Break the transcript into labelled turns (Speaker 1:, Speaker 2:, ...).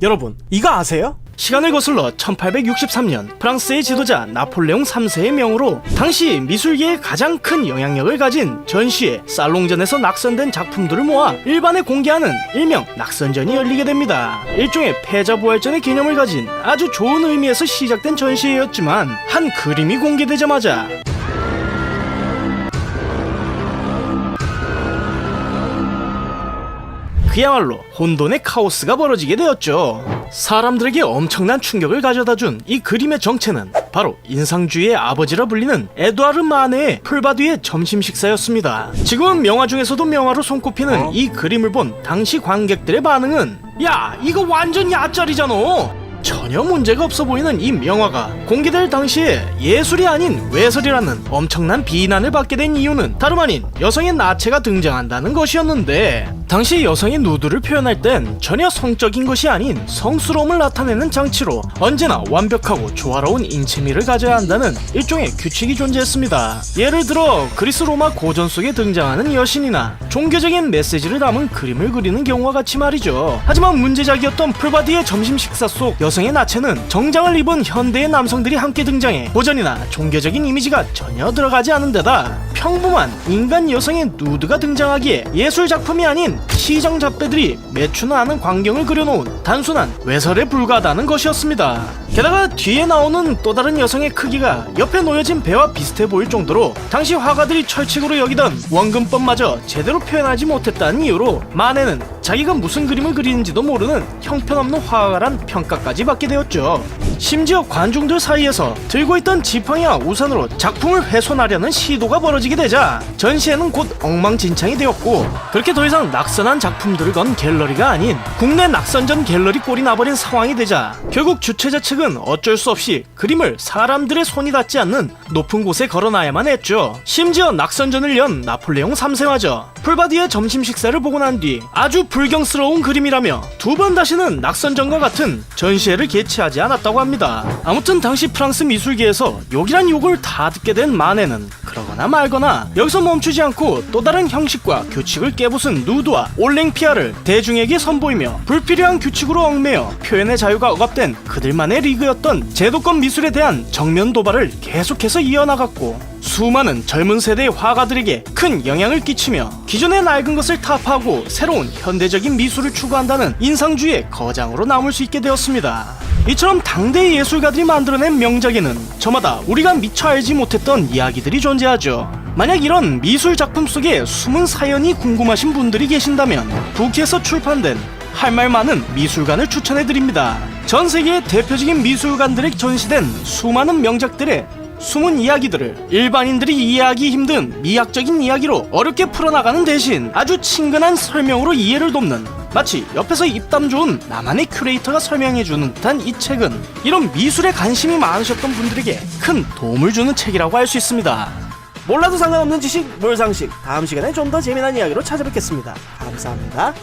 Speaker 1: 여러분, 이거 아세요? 시간을 거슬러 1863년 프랑스의 지도자 나폴레옹 3세의 명으로 당시 미술계에 가장 큰 영향력을 가진 전시회 살롱전에서 낙선된 작품들을 모아 일반에 공개하는 일명 낙선전이 열리게 됩니다. 일종의 패자부활전의 개념을 가진 아주 좋은 의미에서 시작된 전시회였지만 한 그림이 공개되자마자 그야말로 혼돈의 카오스가 벌어지게 되었죠. 사람들에게 엄청난 충격을 가져다준 이 그림의 정체는 바로 인상주의의 아버지라 불리는 에두아르 마네의 풀바디의 점심 식사였습니다. 지금은 명화 중에서도 명화로 손꼽히는 이 그림을 본 당시 관객들의 반응은 야, 이거 완전 야짜리잖아. 전혀 문제가 없어 보이는 이 명화가 공개될 당시에 예술이 아닌 외설이라는 엄청난 비난을 받게 된 이유는 다름 아닌 여성의 나체가 등장한다는 것이었는데, 당시 여성의 누드를 표현할 땐 전혀 성적인 것이 아닌 성스러움을 나타내는 장치로 언제나 완벽하고 조화로운 인체미를 가져야 한다는 일종의 규칙이 존재했습니다. 예를 들어 그리스 로마 고전 속에 등장하는 여신이나 종교적인 메시지를 담은 그림을 그리는 경우와 같이 말이죠. 하지만 문제작이었던 풀바디의 점심 식사 속 여성의 나체는 정장을 입은 현대의 남성들이 함께 등장해 고전이나 종교적인 이미지가 전혀 들어가지 않은 데다 평범한 인간 여성의 누드가 등장하기에 예술작품이 아닌 시정 잡배들이 매춘 않은 광경을 그려놓은 단순한 외설에 불과하다는 것이었습니다. 게다가 뒤에 나오는 또 다른 여성의 크기가 옆에 놓여진 배와 비슷해 보일 정도로 당시 화가들이 철칙으로 여기던 원근법마저 제대로 표현하지 못했다는 이유로 마네는 자기가 무슨 그림을 그리는지도 모르는 형편없는 화가란 평가까지 받게 되었죠. 심지어 관중들 사이에서 들고 있던 지팡이와 우산으로 작품을 훼손하려는 시도가 벌어지게 되자 전시회는 곧 엉망진창이 되었고, 그렇게 더 이상 낙선한 작품들을 건 갤러리가 아닌 국내 낙선전 갤러리 꼴이 나버린 상황이 되자 결국 주최자 측은 어쩔 수 없이 그림을 사람들의 손이 닿지 않는 높은 곳에 걸어놔야만 했죠. 심지어 낙선전을 연 나폴레옹 3세마저 풀바디의 점심 식사를 보고 난 뒤 아주 불경스러운 그림이라며 두 번 다시는 낙선전과 같은 전시회를 개최하지 않았다고 합니다. 아무튼 당시 프랑스 미술계에서 욕이란 욕을 다 듣게 된 마네는 그러거나 말거나 여기서 멈추지 않고 또 다른 형식과 규칙을 깨부순 누드와 올랭피아를 대중에게 선보이며 불필요한 규칙으로 얽매여 표현의 자유가 억압된 그들만의 리그였던 제도권 미술에 대한 정면 도발을 계속해서 이어나갔고, 수많은 젊은 세대의 화가들에게 큰 영향을 끼치며 기존의 낡은 것을 타파하고 새로운 현대적인 미술을 추구한다는 인상주의의 거장으로 남을 수 있게 되었습니다. 이처럼 당대의 예술가들이 만들어낸 명작에는 저마다 우리가 미처 알지 못했던 이야기들이 존재하죠. 만약 이런 미술 작품 속에 숨은 사연이 궁금하신 분들이 계신다면 북에서 출판된 할 말 많은 미술관을 추천해드립니다. 전 세계의 대표적인 미술관들에 전시된 수많은 명작들의 숨은 이야기들을 일반인들이 이해하기 힘든 미학적인 이야기로 어렵게 풀어나가는 대신 아주 친근한 설명으로 이해를 돕는, 마치 옆에서 입담 좋은 나만의 큐레이터가 설명해주는 듯한 이 책은 이런 미술에 관심이 많으셨던 분들에게 큰 도움을 주는 책이라고 할 수 있습니다.
Speaker 2: 몰라도 상관없는 지식 몰상식, 다음 시간에 좀 더 재미난 이야기로 찾아뵙겠습니다. 감사합니다.